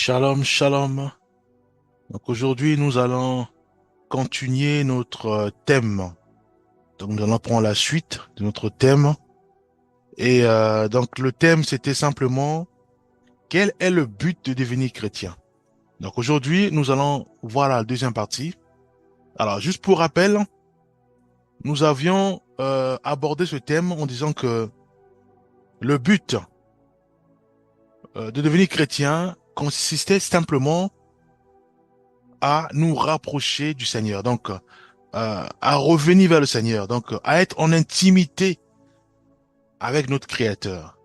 Shalom, shalom. Donc aujourd'hui, nous allons continuer notre thème. Donc nous allons prendre la suite de notre thème. Donc le thème, c'était simplement quel est le but de devenir chrétien. Donc aujourd'hui, nous allons voir la deuxième partie. Alors juste pour rappel, nous avions abordé ce thème en disant que le but de devenir chrétien consistait simplement à nous rapprocher du Seigneur. Donc à revenir vers le Seigneur, donc à être en intimité avec notre Créateur.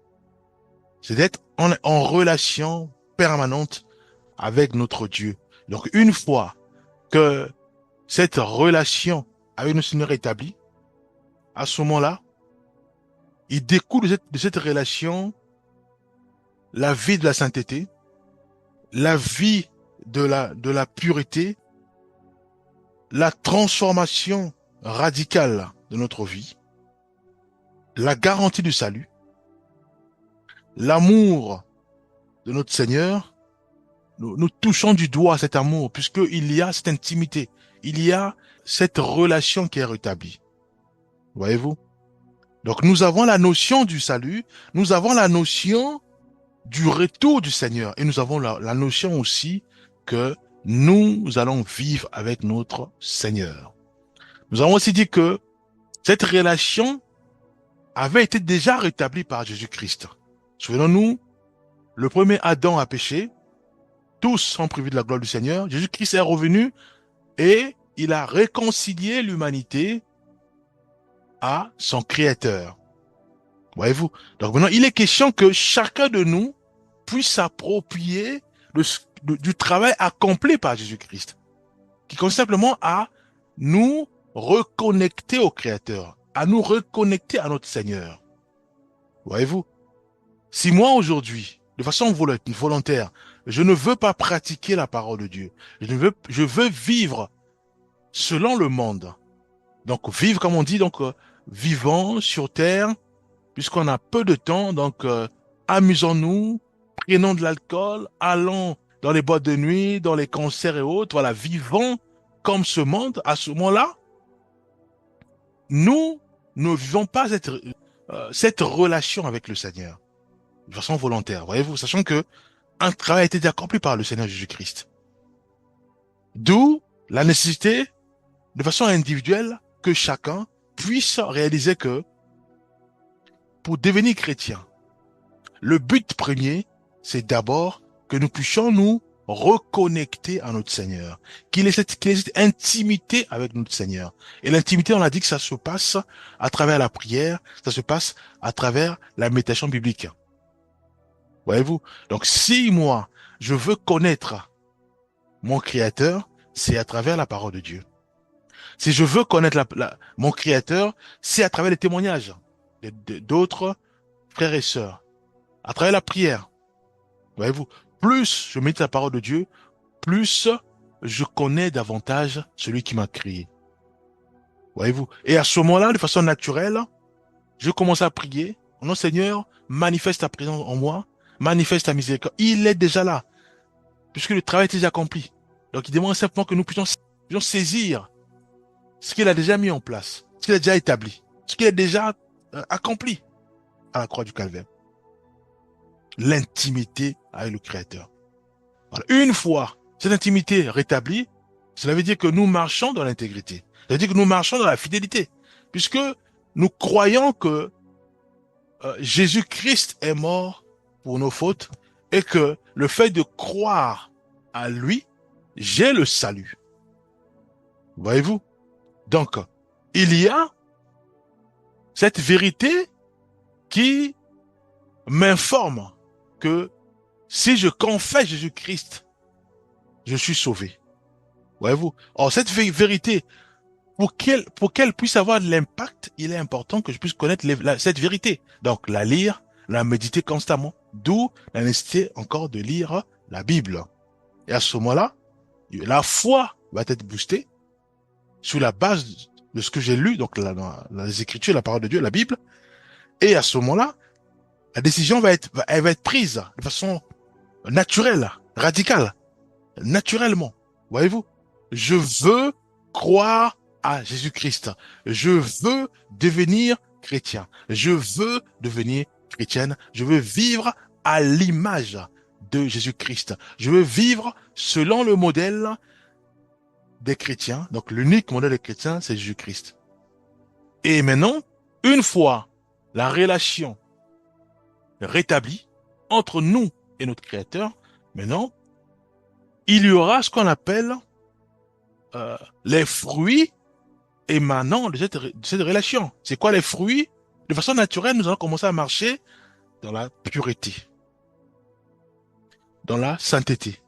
C'est d'être en relation permanente avec notre Dieu. Donc une fois que cette relation avec le Seigneur est établie, à ce moment-là, il découle de cette relation la vie de la sainteté, la vie de la pureté, la transformation radicale de notre vie, la garantie du salut, l'amour de notre Seigneur. Nous touchons du doigt cet amour, puisqu'il y a cette intimité, il y a cette relation qui est rétablie. Voyez-vous? Donc nous avons la notion du salut, nous avons la notion du retour du Seigneur, et nous avons la notion aussi que nous allons vivre avec notre Seigneur. Nous avons aussi dit que cette relation avait été déjà rétablie par Jésus-Christ. Souvenons-nous, le premier Adam a péché, tous sont privés de la gloire du Seigneur. Jésus-Christ est revenu et il a réconcilié l'humanité à son Créateur. Voyez-vous? Donc maintenant, il est question que chacun de nous puisse s'approprier du travail accompli par Jésus-Christ, qui consiste simplement à nous reconnecter au Créateur, à nous reconnecter à notre Seigneur. Voyez-vous? Si moi aujourd'hui, de façon volontaire, je ne veux pas pratiquer la parole de Dieu, je veux vivre selon le monde. Donc vivre, comme on dit, vivons sur terre, puisqu'on a peu de temps, amusons-nous, prenons de l'alcool, allons dans les boîtes de nuit, dans les concerts et autres, voilà, vivons comme ce monde. À ce moment-là, nous ne vivons pas cette relation avec le Seigneur de façon volontaire, voyez-vous, sachant que un travail a été accompli par le Seigneur Jésus-Christ. D'où la nécessité, de façon individuelle, que chacun puisse réaliser que pour devenir chrétien, le but premier, c'est d'abord que nous puissions nous reconnecter à notre Seigneur, qu'il ait cette intimité avec notre Seigneur. Et l'intimité, on a dit que ça se passe à travers la prière, ça se passe à travers la méditation biblique. Voyez-vous? Donc si moi, je veux connaître mon Créateur, c'est à travers la parole de Dieu. Si je veux connaître mon Créateur, c'est à travers les témoignages d'autres frères et sœurs, à travers la prière. Voyez-vous, plus je médite la parole de Dieu, plus je connais davantage celui qui m'a créé. Voyez-vous, et à ce moment-là, de façon naturelle, je commence à prier. Non, Seigneur, manifeste ta présence en moi, manifeste ta miséricorde. Il est déjà là, puisque le travail est déjà accompli. Donc il demande simplement que nous puissions saisir ce qu'il a déjà mis en place, ce qu'il a déjà établi, ce qu'il a déjà accompli à la croix du Calvaire. L'intimité avec le Créateur. Voilà. Une fois cette intimité rétablie, cela veut dire que nous marchons dans l'intégrité. Ça veut dire que nous marchons dans la fidélité, puisque nous croyons que Jésus-Christ est mort pour nos fautes et que le fait de croire à lui, j'ai le salut. Voyez-vous? Donc, il y a cette vérité qui m'informe que si je confesse Jésus-Christ, je suis sauvé. Voyez-vous? Or, cette vérité, pour qu'elle puisse avoir de l'impact, il est important que je puisse connaître cette vérité. Donc, la lire, la méditer constamment. D'où la nécessité encore de lire la Bible. Et à ce moment-là, la foi va être boostée sur la base de ce que j'ai lu, donc les Écritures, la parole de Dieu, la Bible. Et à ce moment-là, la décision elle va être prise de façon naturelle. radical, naturellement. Voyez-vous? Je veux croire à Jésus-Christ. Je veux devenir chrétien. Je veux devenir chrétienne. Je veux vivre à l'image de Jésus-Christ. Je veux vivre selon le modèle des chrétiens. Donc, l'unique modèle des chrétiens, c'est Jésus-Christ. Et maintenant, une fois la relation rétablie entre nous et notre Créateur, maintenant, il y aura ce qu'on appelle les fruits émanant de cette relation. C'est quoi les fruits? De façon naturelle, nous allons commencer à marcher dans la pureté, dans la sainteté.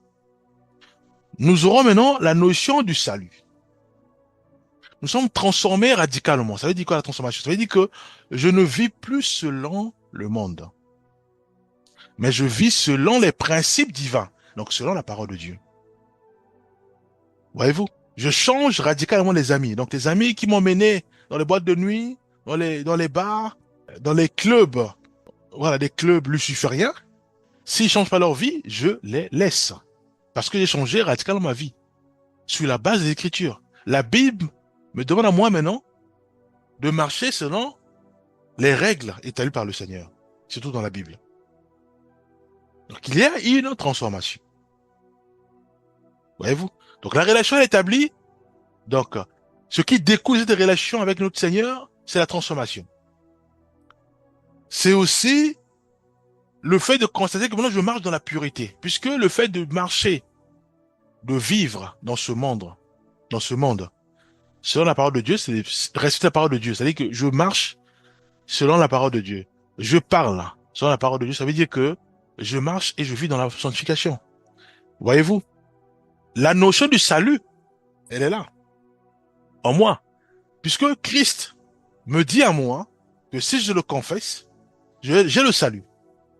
Nous aurons maintenant la notion du salut. Nous sommes transformés radicalement. Ça veut dire quoi la transformation? Ça veut dire que je ne vis plus selon le monde, mais je vis selon les principes divins, donc selon la parole de Dieu. Voyez-vous? Je change radicalement les amis. Donc les amis qui m'ont mené dans les boîtes de nuit, dans les bars, dans les clubs, voilà, des clubs lucifériens, s'ils changent pas leur vie, je les laisse. Parce que j'ai changé radicalement ma vie. Sur la base des Écritures. La Bible me demande à moi maintenant de marcher selon les règles établies par le Seigneur. Surtout dans la Bible. Donc il y a une transformation. Voyez-vous? Donc la relation est établie. Donc, ce qui découle de cette relation avec notre Seigneur, c'est la transformation. C'est aussi le fait de constater que maintenant je marche dans la pureté. Puisque le fait de marcher, de vivre dans ce monde, selon la parole de Dieu, c'est respecter la parole de Dieu. C'est-à-dire que je marche selon la parole de Dieu. Je parle selon la parole de Dieu. Ça veut dire que je marche et je vis dans la sanctification. Voyez-vous? La notion du salut, elle est là, en moi. Puisque Christ me dit à moi que si je le confesse, j'ai le salut.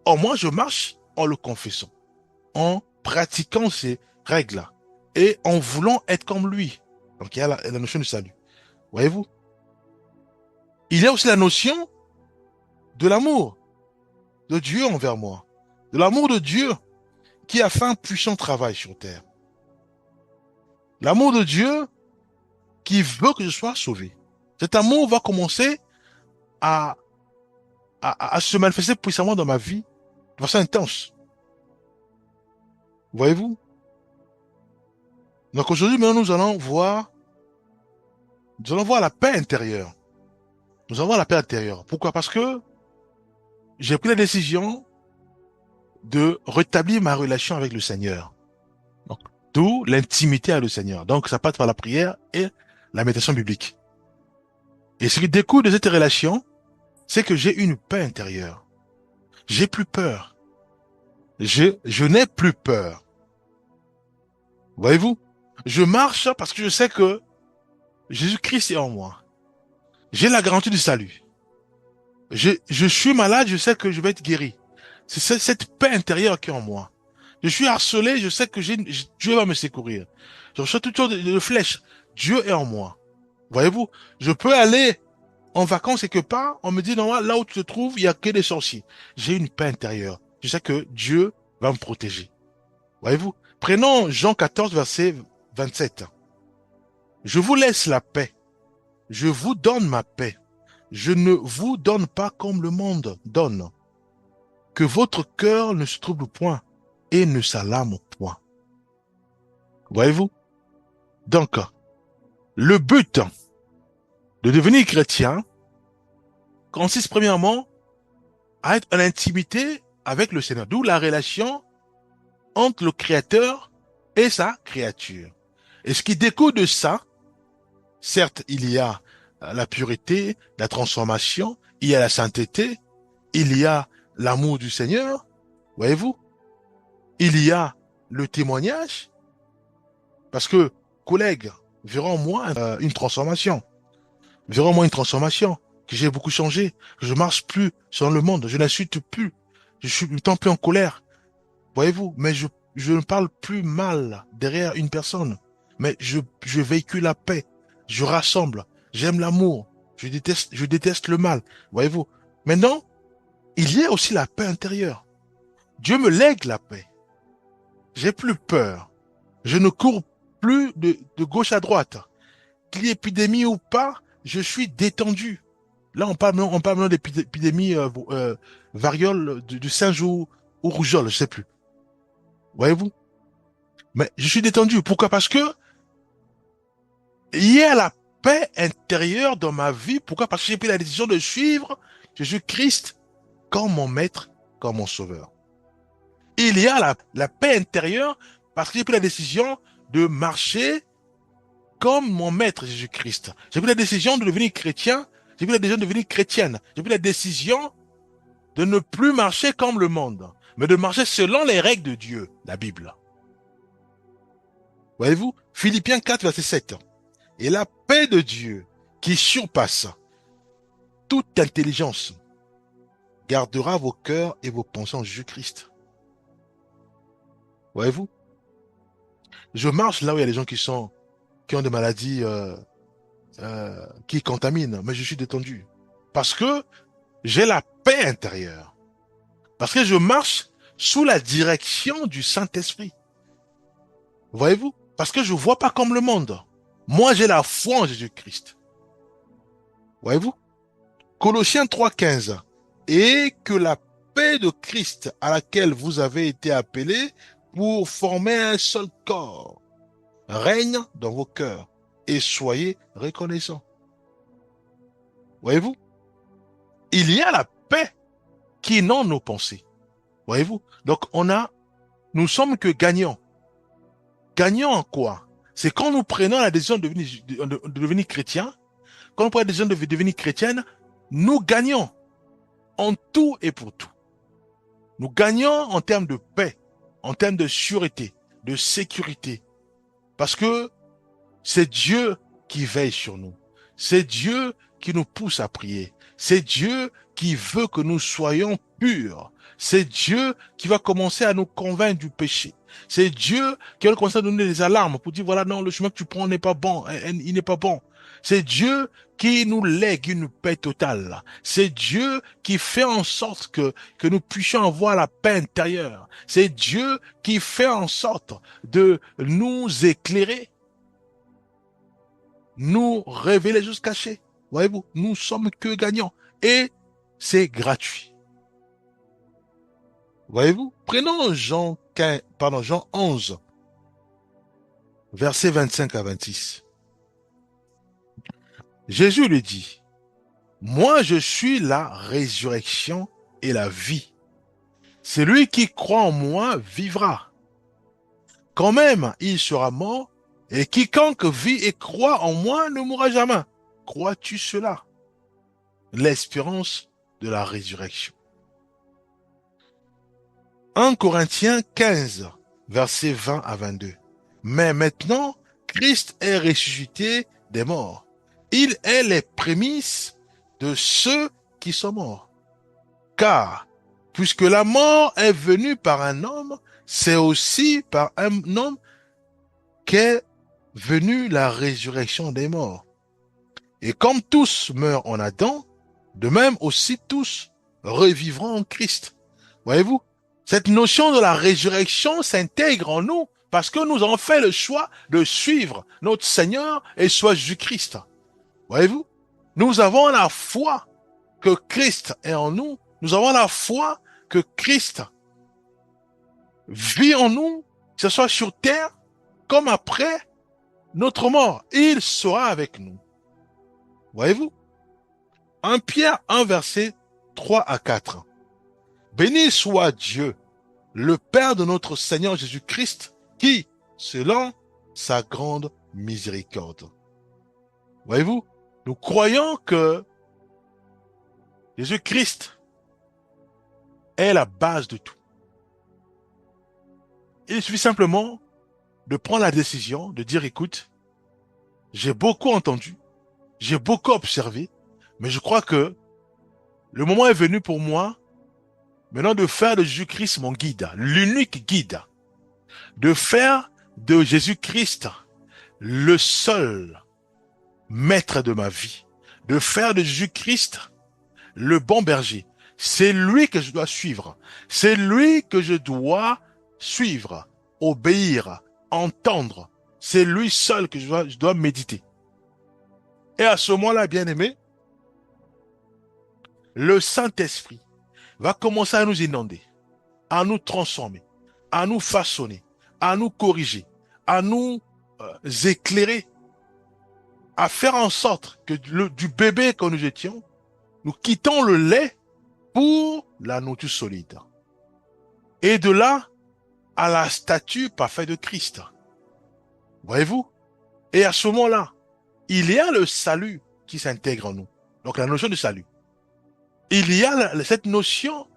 Or, moi, je marche en le confessant, en pratiquant ces règles-là et en voulant être comme lui. Donc, il y a la notion du salut. Voyez-vous? Il y a aussi la notion de l'amour de Dieu envers moi. De l'amour de Dieu qui a fait un puissant travail sur terre. L'amour de Dieu qui veut que je sois sauvé. Cet amour va commencer à, à se manifester puissamment dans ma vie de façon intense. Voyez-vous? Donc aujourd'hui, maintenant, nous allons voir la paix intérieure. Nous allons voir la paix intérieure. Pourquoi? Parce que j'ai pris la décision de rétablir ma relation avec le Seigneur. Donc, d'où l'intimité avec le Seigneur. Donc, ça passe par la prière et la méditation biblique. Et ce qui découle de cette relation, c'est que j'ai une paix intérieure. J'ai plus peur. Je n'ai plus peur. Voyez-vous? Je marche parce que je sais que Jésus-Christ est en moi. J'ai la garantie du salut. Je suis malade, je sais que je vais être guéri. C'est cette paix intérieure qui est en moi. Je suis harcelé, je sais que Dieu va me secourir. Je reçois toutes sortes de flèches. Dieu est en moi. Voyez-vous? Je peux aller en vacances quelque part, on me dit, non, là où tu te trouves, il y a que des sorciers. J'ai une paix intérieure. Je sais que Dieu va me protéger. Voyez-vous? Prenons Jean 14, verset 27. Je vous laisse la paix. Je vous donne ma paix. Je ne vous donne pas comme le monde donne. Que votre cœur ne se trouble point et ne s'alarme point. Voyez-vous? Donc, le but de devenir chrétien consiste premièrement à être en intimité avec le Seigneur. D'où la relation entre le Créateur et sa créature. Et ce qui découle de ça, certes, il y a la pureté, la transformation, il y a la sainteté, il y a l'amour du Seigneur, voyez-vous? Il y a le témoignage, parce que collègues verront en moi une transformation, que j'ai beaucoup changé, que je marche plus sur le monde, je n'insulte plus, je suis tant plus en colère, voyez-vous? Mais je ne parle plus mal derrière une personne, mais je véhicule la paix, je rassemble, j'aime l'amour, je déteste le mal, voyez-vous? Maintenant, il y a aussi la paix intérieure. Dieu me lègue la paix. J'ai plus peur. Je ne cours plus de gauche à droite. Qu'il y ait épidémie ou pas, je suis détendu. Là, on parle maintenant d'épidémie variole du singe ou rougeole, je sais plus. Voyez-vous? Mais je suis détendu. Pourquoi? Parce que il y a la paix intérieure dans ma vie. Pourquoi? Parce que j'ai pris la décision de suivre Jésus-Christ comme mon maître, comme mon sauveur. Il y a la paix intérieure parce que j'ai pris la décision de marcher comme mon maître Jésus-Christ. J'ai pris la décision de devenir chrétien. J'ai pris la décision de devenir chrétienne. J'ai pris la décision de ne plus marcher comme le monde, mais de marcher selon les règles de Dieu, la Bible. Voyez-vous? Philippiens 4, verset 7. Et la paix de Dieu, qui surpasse toute intelligence, gardera vos cœurs et vos pensées en Jésus-Christ. Voyez-vous? Je marche là où il y a des gens qui ont des maladies qui contaminent, mais je suis détendu. Parce que j'ai la paix intérieure. Parce que je marche sous la direction du Saint-Esprit. Voyez-vous? Parce que je ne vois pas comme le monde. Moi, j'ai la foi en Jésus-Christ. Voyez-vous? Colossiens 3,15. Et que la paix de Christ à laquelle vous avez été appelés pour former un seul corps règne dans vos cœurs et soyez reconnaissants. Voyez-vous? Il y a la paix qui inonde nos pensées. Voyez-vous? Donc, nous sommes que gagnants. Gagnants en quoi? C'est quand nous prenons la décision de devenir chrétien, quand nous prenons la décision de devenir chrétienne, nous gagnons en tout et pour tout. Nous gagnons en termes de paix, en termes de sûreté, de sécurité. Parce que c'est Dieu qui veille sur nous. C'est Dieu qui nous pousse à prier. C'est Dieu qui veut que nous soyons purs. C'est Dieu qui va commencer à nous convaincre du péché. C'est Dieu qui va commencer à donner des alarmes pour dire, voilà, non, le chemin que tu prends n'est pas bon, il n'est pas bon. C'est Dieu qui nous lègue une paix totale. C'est Dieu qui fait en sorte que nous puissions avoir la paix intérieure. C'est Dieu qui fait en sorte de nous éclairer, nous révéler les choses cachées. Voyez-vous, nous sommes que gagnants. Et c'est gratuit. Voyez-vous, prenons Jean 11, versets 25 à 26. Jésus lui dit, moi je suis la résurrection et la vie. Celui qui croit en moi vivra. Quand même, il sera mort, et quiconque vit et croit en moi ne mourra jamais. Crois-tu cela? L'espérance de la résurrection. 1 Corinthiens 15, versets 20 à 22. Mais maintenant, Christ est ressuscité des morts. Il est les prémices de ceux qui sont morts. Car, puisque la mort est venue par un homme, c'est aussi par un homme qu'est venue la résurrection des morts. Et comme tous meurent en Adam, de même aussi tous revivront en Christ. Voyez-vous, cette notion de la résurrection s'intègre en nous parce que nous avons fait le choix de suivre notre Seigneur et soit Jésus-Christ. Voyez-vous, nous avons la foi que Christ est en nous. Nous avons la foi que Christ vit en nous, que ce soit sur terre comme après notre mort. Il sera avec nous. Voyez-vous? 1 Pierre 1, verset 3 à 4. Béni soit Dieu, le Père de notre Seigneur Jésus-Christ, qui, selon sa grande miséricorde. Voyez-vous? Nous croyons que Jésus-Christ est la base de tout. Il suffit simplement de prendre la décision de dire, écoute, j'ai beaucoup entendu, j'ai beaucoup observé, mais je crois que le moment est venu pour moi maintenant de faire de Jésus-Christ mon guide, l'unique guide, de faire de Jésus-Christ le seul maître de ma vie, de faire de Jésus-Christ le bon berger. C'est lui que je dois suivre. C'est lui que je dois suivre obéir, entendre. C'est lui seul que je dois méditer. Et à ce moment-là, bien aimé, le Saint-Esprit va commencer à nous inonder, à nous transformer, à nous façonner, à nous corriger, à nous éclairer, à faire en sorte que du bébé que nous étions, nous quittons le lait pour la nourriture solide. Et de là à la statue parfaite de Christ. Voyez-vous? Et à ce moment-là, il y a le salut qui s'intègre en nous. Donc la notion de salut. Il y a cette notion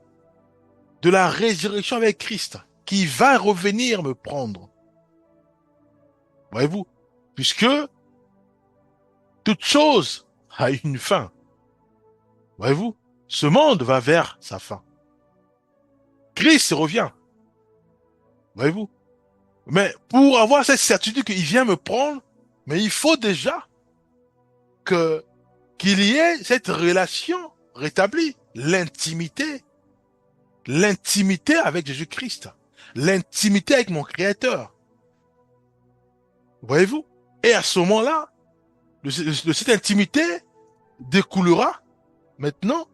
de la résurrection avec Christ qui va revenir me prendre. Voyez-vous? Puisque toute chose a une fin. Voyez-vous? Ce monde va vers sa fin. Christ revient. Voyez-vous? Mais pour avoir cette certitude qu'il vient me prendre, mais il faut déjà qu'il y ait cette relation rétablie, l'intimité avec Jésus-Christ, l'intimité avec mon Créateur. Voyez-vous? Et à ce moment-là, de cette intimité découlera maintenant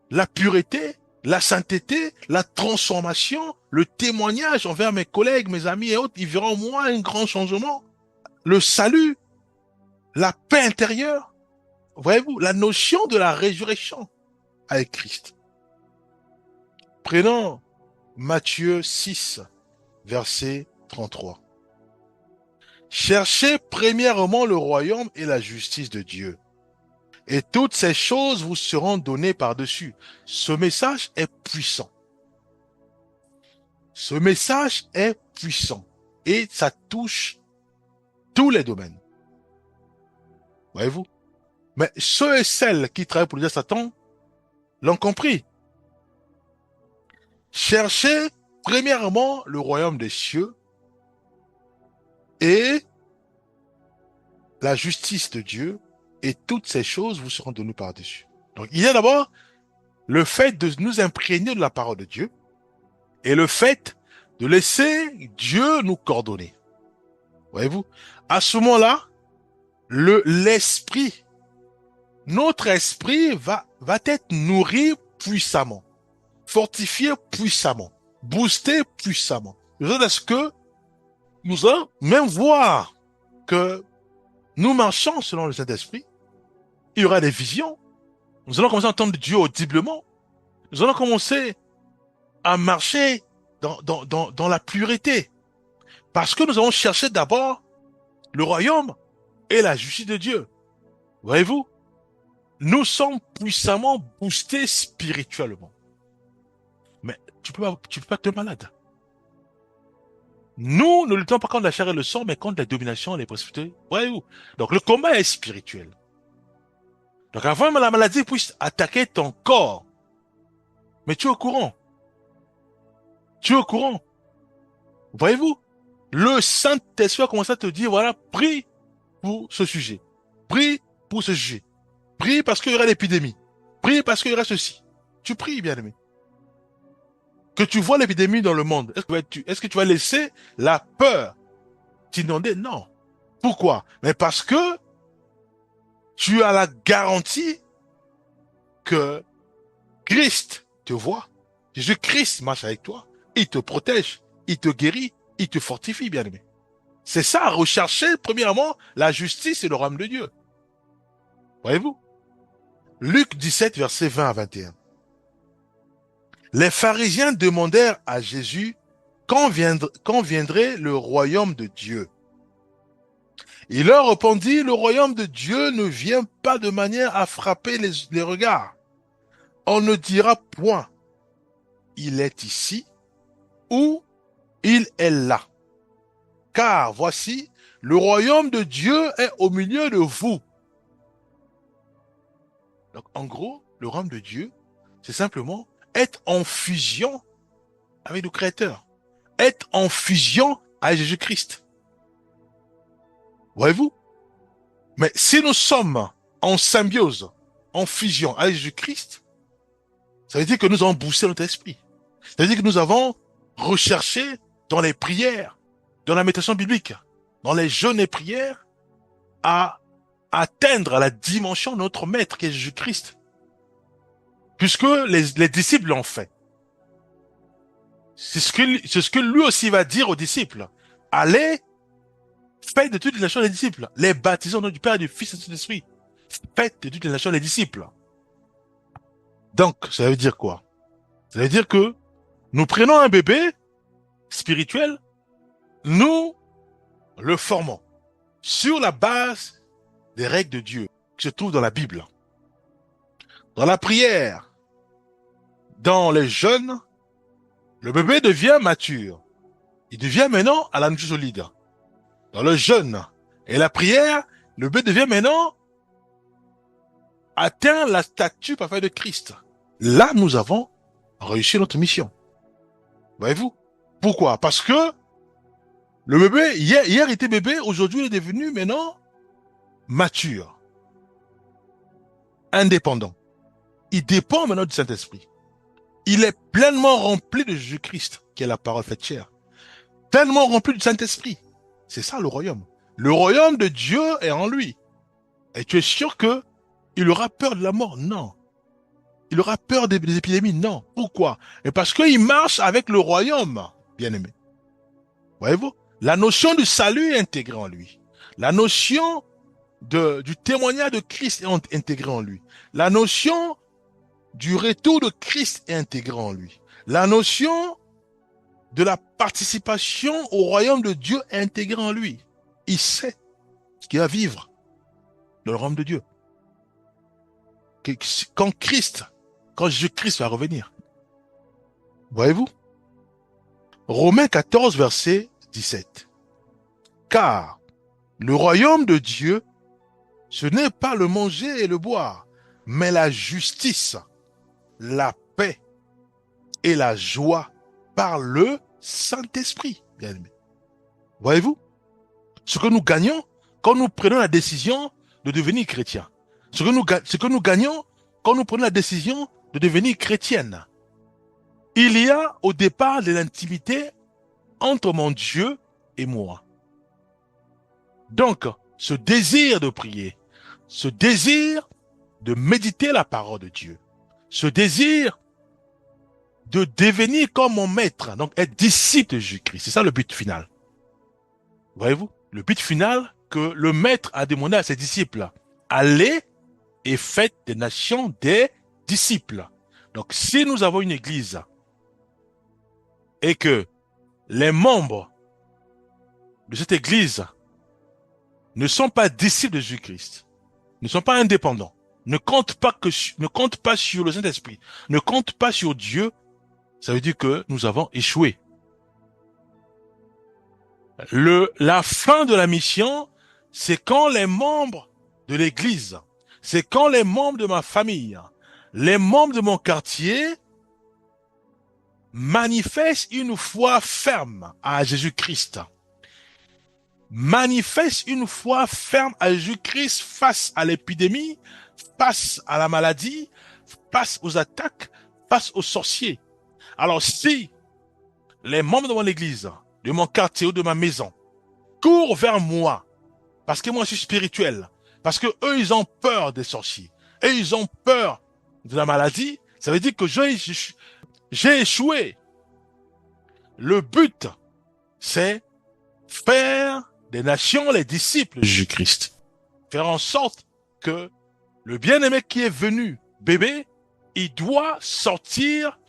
la pureté, la sainteté, la transformation, le témoignage envers mes collègues, mes amis et autres. Ils verront en moi un grand changement. Le salut, la paix intérieure. Voyez-vous, la notion de la résurrection avec Christ. Prenons Matthieu 6, verset 33. Cherchez premièrement le royaume et la justice de Dieu. Et toutes ces choses vous seront données par-dessus. Ce message est puissant. Ce message est puissant. Et ça touche tous les domaines. Voyez-vous? Mais ceux et celles qui travaillent pour le diable Satan l'ont compris. Cherchez premièrement le royaume des cieux et la justice de Dieu, et toutes ces choses vous seront données par-dessus. Donc, il y a d'abord le fait de nous imprégner de la parole de Dieu et le fait de laisser Dieu nous coordonner. Voyez-vous? À ce moment-là, l'esprit, notre esprit va être nourri puissamment, fortifié puissamment, boosté puissamment. De sorte à ce que nous allons même voir que nous marchons selon le Saint-Esprit. Il y aura des visions. Nous allons commencer à entendre Dieu audiblement. Nous allons commencer à marcher dans la pureté. Parce que nous allons chercher d'abord le royaume et la justice de Dieu. Voyez-vous? Nous sommes puissamment boostés spirituellement. Mais tu peux pas être malade. Nous ne luttons pas contre la chair et le sang, mais contre la domination et les principautés. Voyez-vous? Donc le combat est spirituel. Donc avant que la maladie puisse attaquer ton corps, mais tu es au courant. Tu es au courant. Voyez-vous? Le Saint-Esprit a commencé à te dire, voilà, prie pour ce sujet. Prie pour ce sujet. Prie parce qu'il y aura l'épidémie. Prie parce qu'il y aura ceci. Tu pries, bien-aimé. Que tu vois l'épidémie dans le monde, est-ce que tu vas laisser la peur t'inonder? Non. Pourquoi? Mais parce que tu as la garantie que Christ te voit. Jésus-Christ marche avec toi. Il te protège. Il te guérit. Il te fortifie, bien-aimé. C'est ça, rechercher premièrement la justice et le royaume de Dieu. Voyez-vous? Luc 17, versets 20 à 21. Les pharisiens demandèrent à Jésus quand viendrait le royaume de Dieu. Il leur répondit, le royaume de Dieu ne vient pas de manière à frapper les regards. On ne dira point, il est ici ou il est là. Car voici, le royaume de Dieu est au milieu de vous. Donc en gros, le royaume de Dieu, c'est simplement être en fusion avec le Créateur. Être en fusion avec Jésus-Christ. Voyez-vous? Mais si nous sommes en symbiose, en fusion avec Jésus-Christ, ça veut dire que nous avons boosté notre esprit. Ça veut dire que nous avons recherché dans les prières, dans la méditation biblique, dans les jeûnes et prières, à atteindre la dimension de notre maître qui est Jésus-Christ. Puisque les disciples l'ont fait. C'est ce que lui aussi va dire aux disciples. Allez, faites de toutes les nations les disciples. Les baptisons au nom du Père et du Fils et de l'Esprit. Faites de toutes les nations les disciples. Donc, ça veut dire quoi? Ça veut dire que nous prenons un bébé spirituel, nous le formons sur la base des règles de Dieu qui se trouvent dans la Bible. Dans la prière, dans les jeûnes, le bébé devient mature. Il devient maintenant à la nourriture solide. Dans le jeûne et la prière, le bébé devient maintenant atteint la statue parfaite de Christ. Là, nous avons réussi notre mission. Voyez-vous? Pourquoi? Parce que le bébé, hier était bébé, aujourd'hui il est devenu maintenant mature, indépendant. Il dépend maintenant du Saint-Esprit. Il est pleinement rempli de Jésus-Christ, qui est la parole faite chair. Tellement rempli du Saint-Esprit. C'est ça le royaume. Le royaume de Dieu est en lui. Et tu es sûr que il aura peur de la mort? Non. Il aura peur des épidémies? Non. Pourquoi? Et parce qu'il marche avec le royaume, bien-aimé. Voyez-vous? La notion du salut est intégrée en lui. La notion du témoignage de Christ est intégrée en lui. La notion du retour de Christ est intégrée en lui. La notion de la participation au royaume de Dieu est intégrée en lui. Il sait ce qu'il va vivre dans le royaume de Dieu. Quand Jésus-Christ va revenir. Voyez-vous? Romains 14, verset 17. Car le royaume de Dieu, ce n'est pas le manger et le boire, mais la justice, la paix et la joie par le Saint-Esprit, bien aimé. Voyez-vous? Ce que nous gagnons quand nous prenons la décision de devenir chrétien. Ce que nous gagnons quand nous prenons la décision de devenir chrétienne. Il y a au départ de l'intimité entre mon Dieu et moi. Donc, ce désir de prier, ce désir de méditer la parole de Dieu, ce désir de devenir comme mon maître, donc être disciple de Jésus-Christ, c'est ça le but final. Voyez-vous? Le but final que le maître a demandé à ses disciples, allez et faites des nations des disciples. Donc, si nous avons une église et que les membres de cette église ne sont pas disciples de Jésus-Christ, ne sont pas indépendants, ne comptent pas sur le Saint-Esprit, ne comptent pas sur Dieu, ça veut dire que nous avons échoué. La fin de la mission, c'est quand les membres de l'église, c'est quand les membres de ma famille, les membres de mon quartier manifestent une foi ferme à Jésus-Christ. Manifestent une foi ferme à Jésus-Christ face à l'épidémie, face à la maladie, face aux attaques, face aux sorciers. Alors si les membres de mon église, de mon quartier ou de ma maison courent vers moi, parce que moi je suis spirituel, parce que eux ils ont peur des sorciers, et ils ont peur de la maladie, ça veut dire que j'ai échoué. Le but, c'est faire des nations les disciples de Jésus-Christ. Faire en sorte que le bien-aimé qui est venu, bébé, il doit sortir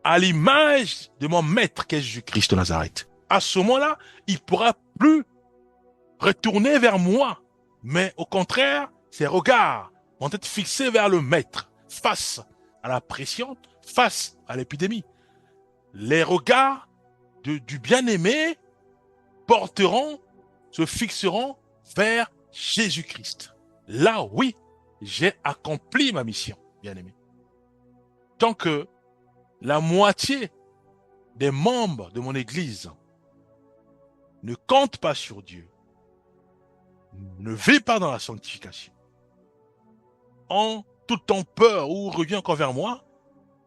à l'image de mon maître qui est Jésus-Christ de Nazareth. À ce moment-là, il ne pourra plus retourner vers moi, mais au contraire, ses regards vont être fixés vers le maître, face à la pression, face à l'épidémie. Les regards du bien-aimé se fixeront vers Jésus-Christ. Là, oui, j'ai accompli ma mission, bien-aimé. Tant que la moitié des membres de mon église ne compte pas sur Dieu, ne vit pas dans la sanctification, en tout en peur ou revient encore vers moi,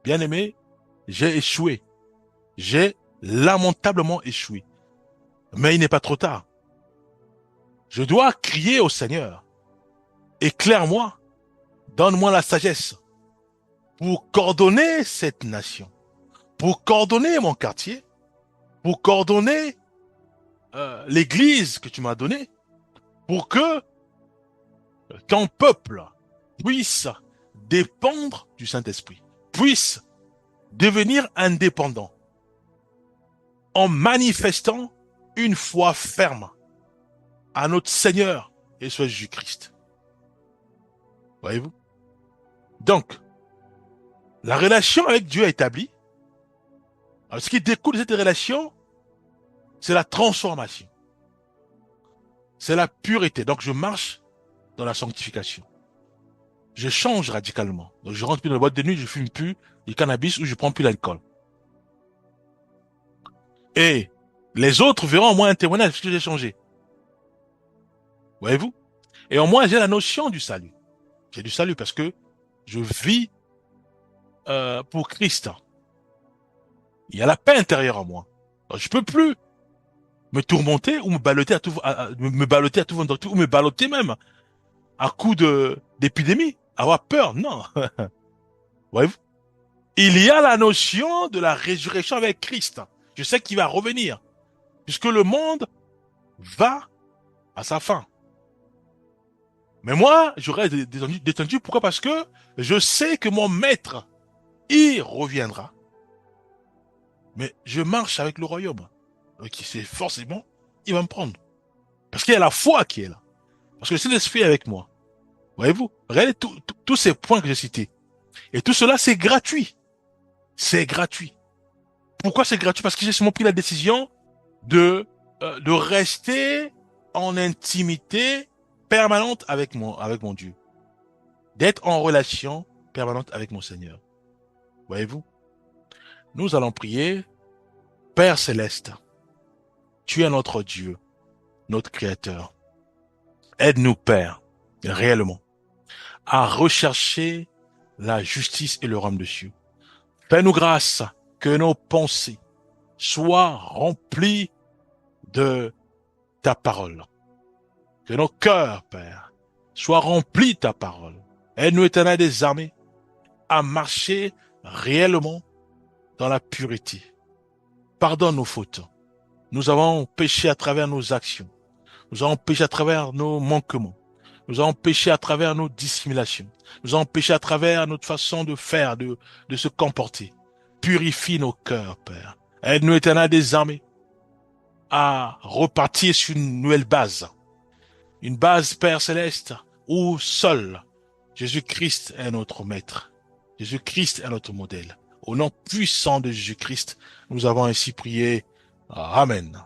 bien-aimé, j'ai échoué. J'ai lamentablement échoué. Mais il n'est pas trop tard. Je dois crier au Seigneur. Éclaire-moi, donne-moi la sagesse pour coordonner cette nation, pour coordonner mon quartier, pour coordonner l'église que tu m'as donnée, pour que ton peuple puisse dépendre du Saint-Esprit, puisse devenir indépendant en manifestant une foi ferme à notre Seigneur et soit Jésus-Christ. Voyez-vous? Donc, la relation avec Dieu est établie. Alors, ce qui découle de cette relation, c'est la transformation. C'est la pureté. Donc, je marche dans la sanctification. Je change radicalement. Donc, je rentre plus dans la boîte de nuit, je fume plus du cannabis ou je prends plus l'alcool. Et les autres verront en moi un témoignage parce que j'ai changé. Voyez-vous? Et en moi, j'ai la notion du salut. J'ai du salut parce que je vis pour Christ. Il y a la paix intérieure en moi. Donc, je peux plus me tourmenter ou me balloter me balloter à tout vent ou me balloter même à coup d'épidémie, avoir peur. Non. Voyez-vous? Il y a la notion de la résurrection avec Christ. Je sais qu'il va revenir puisque le monde va à sa fin. Mais moi, j'aurais détendu. Pourquoi? Parce que je sais que mon maître, il reviendra. Mais je marche avec le royaume. Donc, c'est forcément, il va me prendre. Parce qu'il y a la foi qui est là. Parce que le Saint-Esprit est avec moi. Voyez-vous? Regardez tous ces points que j'ai cités. Et tout cela, c'est gratuit. C'est gratuit. Pourquoi c'est gratuit? Parce que j'ai seulement pris la décision de rester en intimité permanente avec mon Dieu. D'être en relation permanente avec mon Seigneur. Voyez-vous? Nous allons prier. Père Céleste, tu es notre Dieu, notre Créateur. Aide-nous, Père, réellement, à rechercher la justice et le royaume de Dieu. Fais-nous grâce que nos pensées soient remplies de ta parole. Que nos cœurs, Père, soient remplis de ta parole. Aide-nous, Éternel des armées, à marcher réellement dans la pureté. Pardonne nos fautes. Nous avons péché à travers nos actions. Nous avons péché à travers nos manquements. Nous avons péché à travers nos dissimulations. Nous avons péché à travers notre façon de faire, de se comporter. Purifie nos cœurs, Père. Aide-nous, Éternel des armées, à repartir sur une nouvelle base. Une base, Père Céleste, où seul Jésus-Christ est notre maître. Jésus-Christ est notre modèle. Au nom puissant de Jésus-Christ, nous avons ainsi prié. Amen.